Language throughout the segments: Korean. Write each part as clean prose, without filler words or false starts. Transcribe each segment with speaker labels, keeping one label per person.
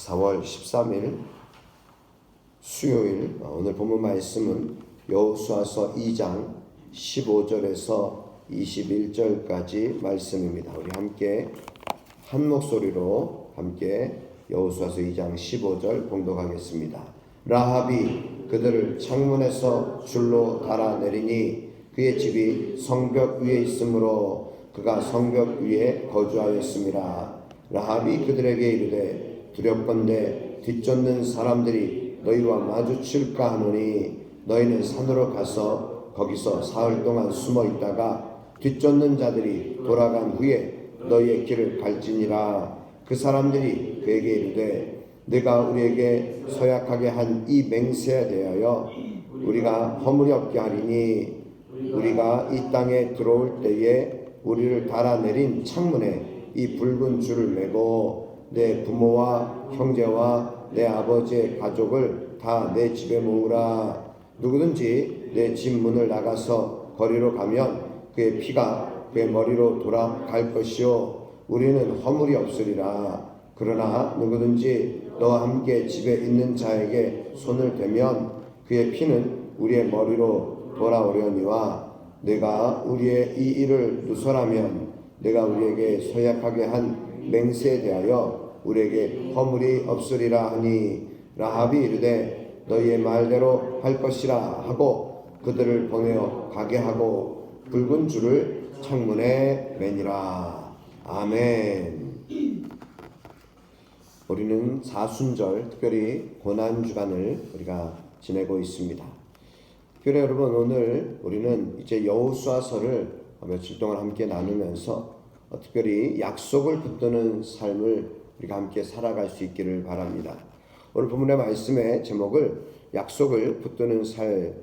Speaker 1: 4월 13일 수요일 오늘 본문 말씀은 여호수아서 2장 15절에서 21절까지 말씀입니다. 우리 함께 한 목소리로 함께 여호수아서 2장 15절 봉독하겠습니다. 라합이 그들을 창문에서 줄로 달아내리니 그의 집이 성벽 위에 있으므로 그가 성벽 위에 거주하였음이라. 라합이 그들에게 이르되 두렵건대 뒤쫓는 사람들이 너희와 마주칠까 하노니 너희는 산으로 가서 거기서 사흘 동안 숨어 있다가 뒤쫓는 자들이 돌아간 후에 너희의 길을 갈지니라. 그 사람들이 그에게 이르되 네가 우리에게 서약하게 한 이 맹세에 대하여 우리가 허물이 없게 하리니 우리가 이 땅에 들어올 때에 우리를 달아내린 창문에 이 붉은 줄을 매고 내 부모와 형제와 내 아버지의 가족을 다 내 집에 모으라. 누구든지 내 집 문을 나가서 거리로 가면 그의 피가 그의 머리로 돌아갈 것이요 우리는 허물이 없으리라. 그러나 누구든지 너와 함께 집에 있는 자에게 손을 대면 그의 피는 우리의 머리로 돌아오려니와 내가 우리의 이 일을 누설하면 내가 우리에게 서약하게 한 맹세에 대하여 우리에게 허물이 없으리라 하니 라합이 이르되 너희의 말대로 할 것이라 하고 그들을 보내어 가게 하고 붉은 줄을 창문에 매니라. 아멘. 우리는 사순절 특별히 고난주간을 우리가 지내고 있습니다. 특별히 여러분 오늘 우리는 이제 여호수아서를 며칠 동안 함께 나누면서 특별히 약속을 붙드는 삶을 우리가 함께 살아갈 수 있기를 바랍니다. 오늘 본문의 말씀의 제목을 약속을 붙드는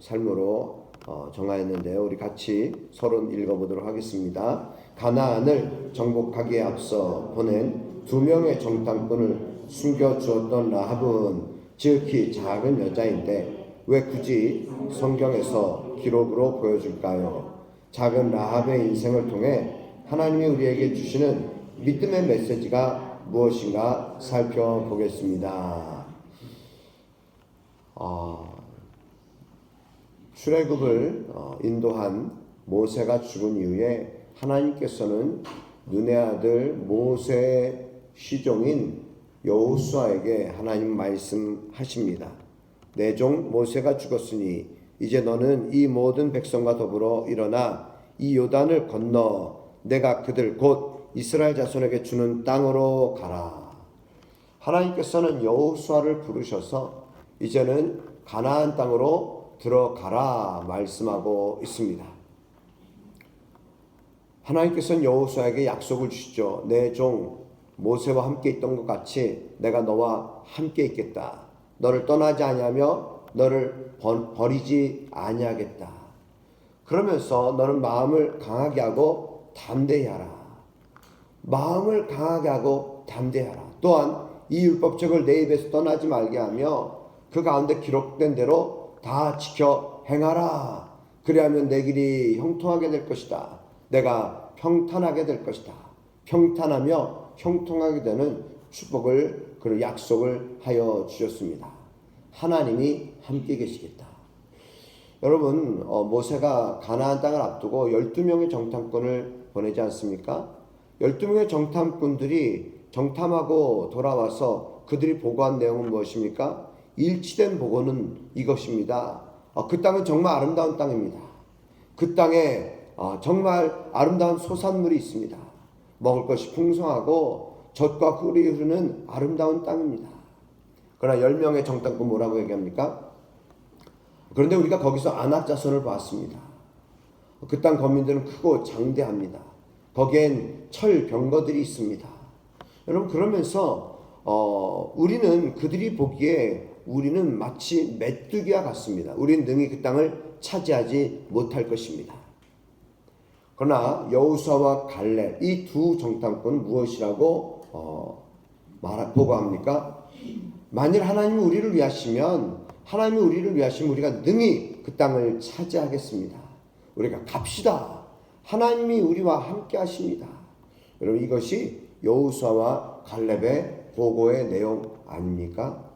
Speaker 1: 삶으로 정하였는데요. 우리 같이 서론 읽어보도록 하겠습니다. 가나안을 정복하기에 앞서 보낸 두 명의 정탐꾼을 숨겨주었던 라합은 지극히 작은 여자인데 왜 굳이 성경에서 기록으로 보여줄까요? 작은 라합의 인생을 통해 하나님이 우리에게 주시는 믿음의 메시지가 무엇인가 살펴보겠습니다. 출애굽을 인도한 모세가 죽은 이후에 하나님께서는 눈의 아들 모세의 시종인 여호수아에게 하나님 말씀하십니다. 내 종 모세가 죽었으니 이제 너는 이 모든 백성과 더불어 일어나 이 요단을 건너 내가 그들 곧 이스라엘 자손에게 주는 땅으로 가라. 하나님께서는 여호수아를 부르셔서 이제는 가나안 땅으로 들어가라 말씀하고 있습니다. 하나님께서는 여호수아에게 약속을 주시죠. 내 종 모세와 함께 있던 것 같이 내가 너와 함께 있겠다. 너를 떠나지 아니하며 너를 버리지 아니하겠다. 그러면서 너는 마음을 강하게 하고 담대히 하라. 마음을 강하게 하고 담대히 하라. 또한 이 율법책을 내 입에서 떠나지 말게 하며 그 가운데 기록된 대로 다 지켜 행하라. 그리하면 내 길이 형통하게 될 것이다. 내가 평탄하게 될 것이다. 평탄하며 형통하게 되는 축복을 그 약속을 하여 주셨습니다. 하나님이 함께 계시겠다. 여러분 모세가 가나안 땅을 앞두고 12명의 정탐꾼을 보내지 않습니까? 12명의 정탐꾼들이 정탐하고 돌아와서 그들이 보고한 내용은 무엇입니까? 일치된 보고는 이것입니다. 그 땅은 정말 아름다운 땅입니다. 그 땅에 정말 아름다운 소산물이 있습니다. 먹을 것이 풍성하고 젖과 꿀이 흐르는 아름다운 땅입니다. 그러나 10명의 정탐꾼 뭐라고 얘기합니까? 그런데 우리가 거기서 아낙 자손을 봤습니다. 그 땅 거민들은 크고 장대합니다. 거기엔 철 병거들이 있습니다. 여러분 그러면서 우리는 그들이 보기에 우리는 마치 메뚜기와 같습니다. 우리는 능히 그 땅을 차지하지 못할 것입니다. 그러나 여호수아와 갈렙 이 두 정탐꾼은 무엇이라고 보고합니까? 만일 하나님이 우리를 위하시면 우리가 능히 그 땅을 차지하겠습니다. 우리가 갑시다. 하나님이 우리와 함께 하십니다. 여러분 이것이 여호수아와 갈렙의 보고의 내용 아닙니까?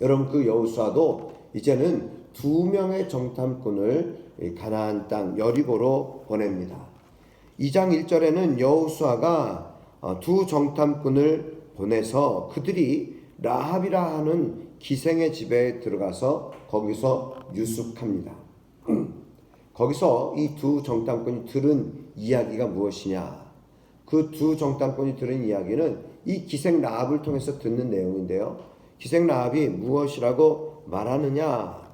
Speaker 1: 여러분, 그 여호수아도 이제는 2명의 정탐꾼을 가나안 땅 여리고로 보냅니다. 2장 1절에는 여호수아가 2 정탐꾼을 보내서 그들이 라합이라 하는 기생의 집에 들어가서 거기서 유숙합니다. 거기서 이 2 정탐꾼이 들은 이야기가 무엇이냐? 그 2 정탐꾼이 들은 이야기는 이 기생 라합을 통해서 듣는 내용인데요. 기생 라합이 무엇이라고 말하느냐?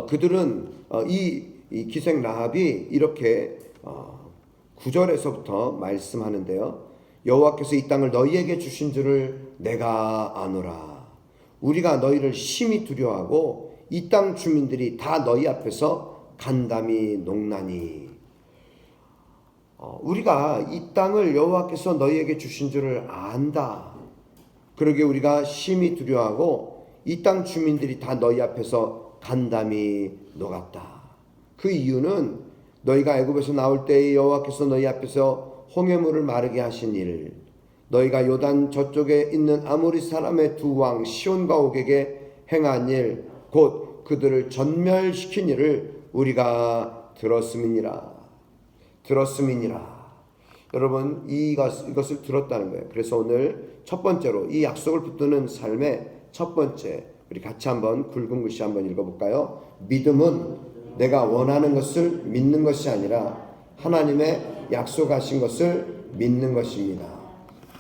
Speaker 1: 그들은 이 기생 라합이 이렇게 9절에서부터 말씀하는데요. 여호와께서 이 땅을 너희에게 주신 줄을 내가 아노라. 우리가 너희를 심히 두려워하고 이 땅 주민들이 다 너희 앞에서 간담이 농나니. 우리가 이 땅을 여호와께서 너희에게 주신 줄을 안다. 그러게 우리가 심히 두려워하고 이 땅 주민들이 다 너희 앞에서 간담이 녹았다. 그 이유는 너희가 애굽에서 나올 때에 여호와께서 너희 앞에서 홍해물을 마르게 하신 일, 너희가 요단 저쪽에 있는 아모리 사람의 2 왕 시온과 옥에게 행한 일, 곧 그들을 전멸시킨 일을 우리가 들었음이니라. 여러분, 이것을 들었다는 거예요. 그래서 오늘 첫 번째로 이 약속을 붙드는 삶의 첫 번째, 우리 같이 한번 굵은 글씨 한번 읽어볼까요? 믿음은 내가 원하는 것을 믿는 것이 아니라 하나님의 약속하신 것을 믿는 것입니다.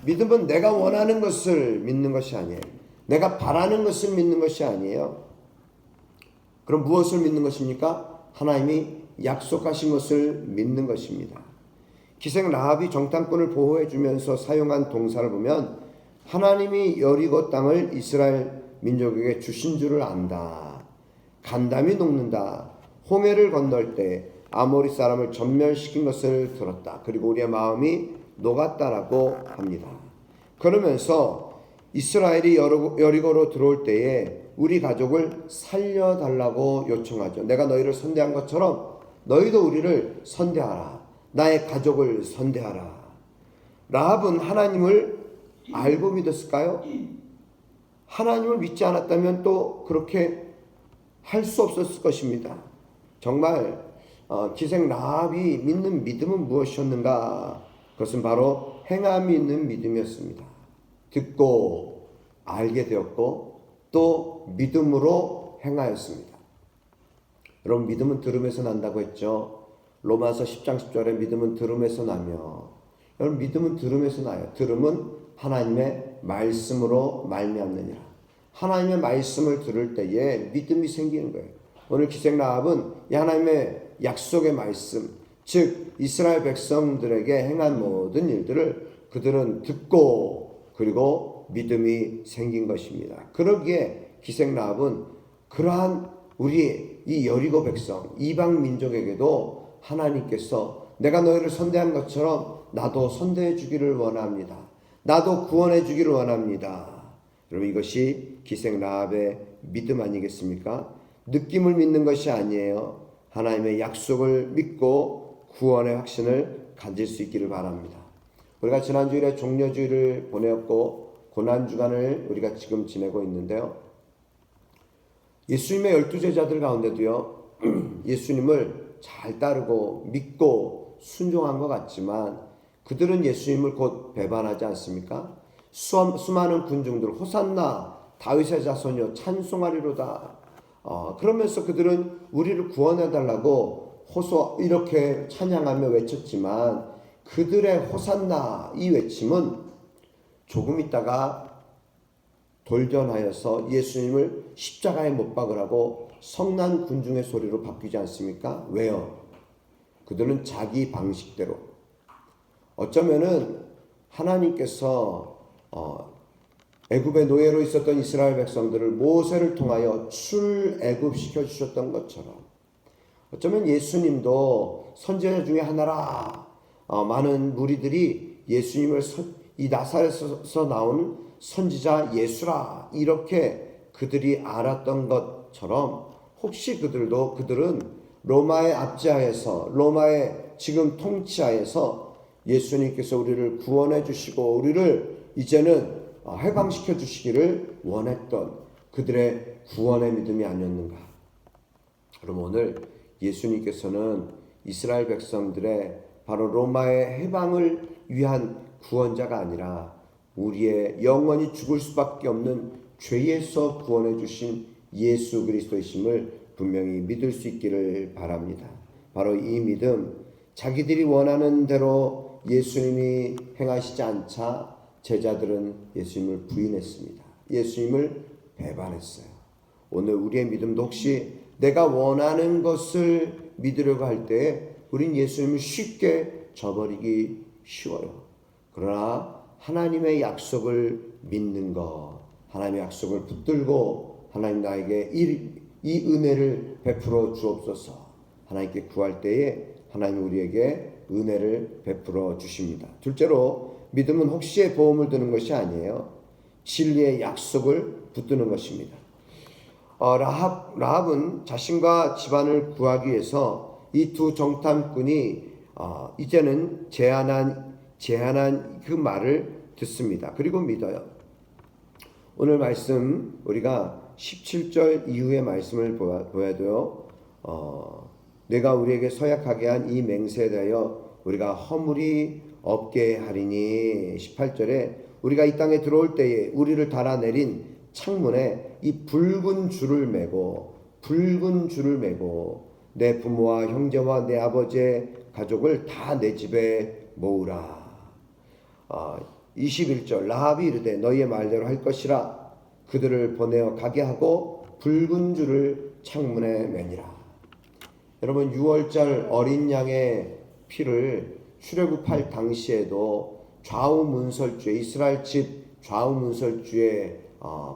Speaker 1: 믿음은 내가 원하는 것을 믿는 것이 아니에요. 내가 바라는 것을 믿는 것이 아니에요. 그럼 무엇을 믿는 것입니까? 하나님이 약속하신 것을 믿는 것입니다. 기생 라합이 정탐꾼을 보호해 주면서 사용한 동사를 보면 하나님이 여리고 땅을 이스라엘 민족에게 주신 줄을 안다. 간담이 녹는다. 홍해를 건널 때 아모리 사람을 전멸시킨 것을 들었다. 그리고 우리의 마음이 녹았다라고 합니다. 그러면서 이스라엘이 여리고로 들어올 때에 우리 가족을 살려달라고 요청하죠. 내가 너희를 선대한 것처럼 너희도 우리를 선대하라. 나의 가족을 선대하라. 라합은 하나님을 알고 믿었을까요? 하나님을 믿지 않았다면 또 그렇게 할 수 없었을 것입니다. 정말 기생 라합이 믿는 믿음은 무엇이었는가? 그것은 바로 행함이 있는 믿음이었습니다. 듣고 알게 되었고 또 믿음으로 행하였습니다. 여러분, 믿음은 들음에서 난다고 했죠. 로마서 10장 10절에 믿음은 들음에서 나며, 여러분, 믿음은 들음에서 나요. 들음은 하나님의 말씀으로 말미암느니라. 하나님의 말씀을 들을 때에 믿음이 생기는 거예요. 오늘 기생 라합은 이 하나님의 약속의 말씀, 즉 이스라엘 백성들에게 행한 모든 일들을 그들은 듣고 그리고 믿음이 생긴 것입니다. 그러기에 기생 라합은 그러한 우리 이 여리고 백성, 이방 민족에게도 하나님께서 내가 너희를 선대한 것처럼 나도 선대해 주기를 원합니다. 나도 구원해 주기를 원합니다. 여러분, 이것이 기생 라합의 믿음 아니겠습니까? 느낌을 믿는 것이 아니에요. 하나님의 약속을 믿고 구원의 확신을 가질 수 있기를 바랍니다. 우리가 지난주일에 종려주일을 보내었고 고난주간을 우리가 지금 지내고 있는데요. 예수님의 12제자들 가운데도요, 예수님을 잘 따르고 믿고 순종한 것 같지만 그들은 예수님을 곧 배반하지 않습니까? 수많은 군중들 호산나 다윗의 자손이여 찬송하리로다. 그러면서 그들은 우리를 구원해달라고 이렇게 찬양하며 외쳤지만 그들의 호산나 이 외침은 조금 있다가 돌변하여서 예수님을 십자가에 못 박으라고 성난 군중의 소리로 바뀌지 않습니까? 왜요? 그들은 자기 방식대로, 어쩌면은 하나님께서 애굽의 노예로 있었던 이스라엘 백성들을 모세를 통하여 출애굽시켜 주셨던 것처럼 어쩌면 예수님도 선지자 중에 하나라. 많은 무리들이 예수님을 이 나사렛에서 나온 선지자 예수라 이렇게 그들이 알았던 것처럼 혹시 그들은 로마의 압제하에서, 로마의 지금 통치하에서 예수님께서 우리를 구원해 주시고 우리를 이제는 해방시켜 주시기를 원했던 그들의 구원의 믿음이 아니었는가? 그럼 오늘 예수님께서는 이스라엘 백성들의 바로 로마의 해방을 위한 구원자가 아니라 우리의 영원히 죽을 수밖에 없는 죄에서 구원해 주신 예수 그리스도이심을 분명히 믿을 수 있기를 바랍니다. 바로 이 믿음, 자기들이 원하는 대로 예수님이 행하시지 않자 제자들은 예수님을 부인했습니다. 예수님을 배반했어요. 오늘 우리의 믿음도 혹시 내가 원하는 것을 믿으려고 할 때 우린 예수님을 쉽게 저버리기 쉬워요. 그러나 하나님의 약속을 믿는 것, 하나님의 약속을 붙들고 하나님 나에게 이 은혜를 베풀어 주옵소서. 하나님께 구할 때에 하나님 우리에게 은혜를 베풀어 주십니다. 둘째로 믿음은 혹시의 보험을 드는 것이 아니에요. 진리의 약속을 붙드는 것입니다. 라합은 자신과 집안을 구하기 위해서 이 두 정탐꾼이 이제는 제안한 그 말을 듣습니다. 그리고 믿어요. 오늘 말씀 우리가 17절 이후의 말씀을 보아도요. 내가 우리에게 서약하게 한 이 맹세에 대하여 우리가 허물이 없게 하리니 18절에 우리가 이 땅에 들어올 때에 우리를 달아내린 창문에 이 붉은 줄을 매고 내 부모와 형제와 내 아버지의 가족을 다 내 집에 모으라. 21절 라합이 이르되 너희의 말대로 할 것이라. 그들을 보내어 가게 하고 붉은 줄을 창문에 매니라. 여러분 6월절 어린 양의 피를 출애굽할 당시에도 좌우문설주에 이스라엘 집 좌우문설주에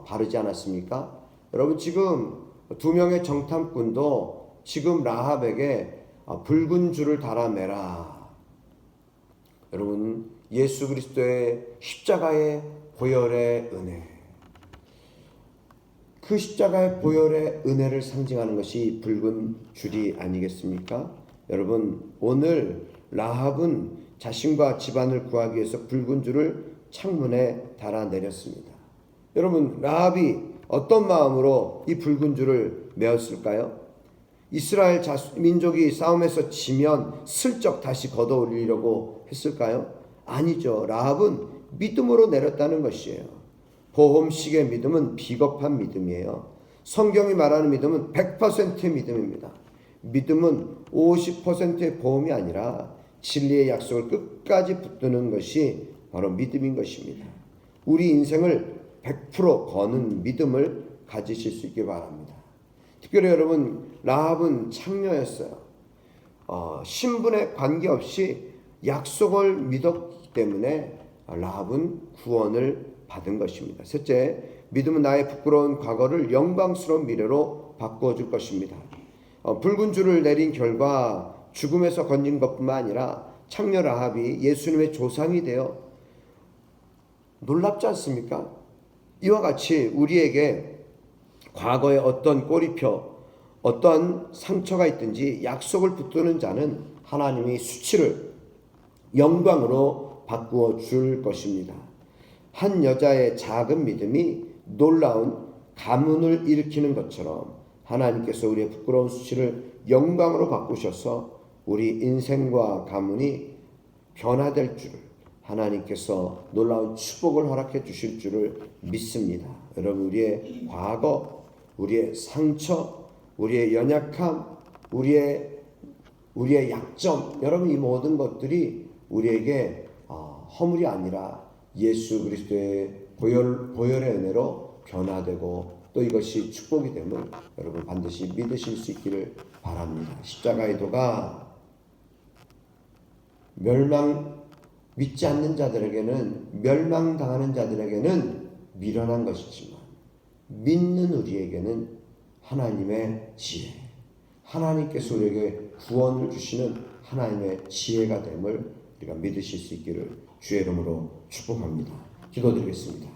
Speaker 1: 바르지 않았습니까? 여러분 지금 두 명의 정탐꾼도 지금 라합에게 붉은 줄을 달아매라. 여러분 예수 그리스도의 십자가의 보혈의 은혜, 그 십자가의 보혈의 은혜를 상징하는 것이 붉은 줄이 아니겠습니까? 여러분 오늘 라합은 자신과 집안을 구하기 위해서 붉은 줄을 창문에 달아내렸습니다. 여러분 라합이 어떤 마음으로 이 붉은 줄을 메었을까요? 이스라엘 민족이 싸움에서 지면 슬쩍 다시 걷어올리려고 했을까요? 아니죠. 라합은 믿음으로 내렸다는 것이에요. 보험식의 믿음은 비겁한 믿음이에요. 성경이 말하는 믿음은 100%의 믿음입니다. 믿음은 50%의 보험이 아니라 진리의 약속을 끝까지 붙드는 것이 바로 믿음인 것입니다. 우리 인생을 100% 거는 믿음을 가지실 수 있기 바랍니다. 특별히 여러분 라합은 창녀였어요. 신분에 관계없이 약속을 믿었기 때문에 라합은 구원을 받은 것입니다. 셋째, 믿음은 나의 부끄러운 과거를 영광스러운 미래로 바꾸어 줄 것입니다. 붉은 줄을 내린 결과 죽음에서 건진 것뿐만 아니라 창녀 라합이 예수님의 조상이 되어 놀랍지 않습니까? 이와 같이 우리에게 과거에 어떤 꼬리표, 어떤 상처가 있든지 약속을 붙드는 자는 하나님이 수치를 영광으로 바꾸어 줄 것입니다. 한 여자의 작은 믿음이 놀라운 가문을 일으키는 것처럼 하나님께서 우리의 부끄러운 수치를 영광으로 바꾸셔서 우리 인생과 가문이 변화될 줄을 하나님께서 놀라운 축복을 허락해 주실 줄을 믿습니다. 여러분 우리의 과거, 우리의 상처, 우리의 연약함, 우리의 약점, 여러분 이 모든 것들이 우리에게 허물이 아니라 예수 그리스도의 보혈의 은혜로 변화되고 또 이것이 축복이 됨을 여러분 반드시 믿으실 수 있기를 바랍니다. 십자가의 도가 믿지 않는 자들에게는, 멸망당하는 자들에게는 미련한 것이지만 믿는 우리에게는 하나님의 지혜, 하나님께서 우리에게 구원을 주시는 하나님의 지혜가 됨을 우리가 믿으실 수 있기를 주의 이름으로 축복합니다. 기도드리겠습니다.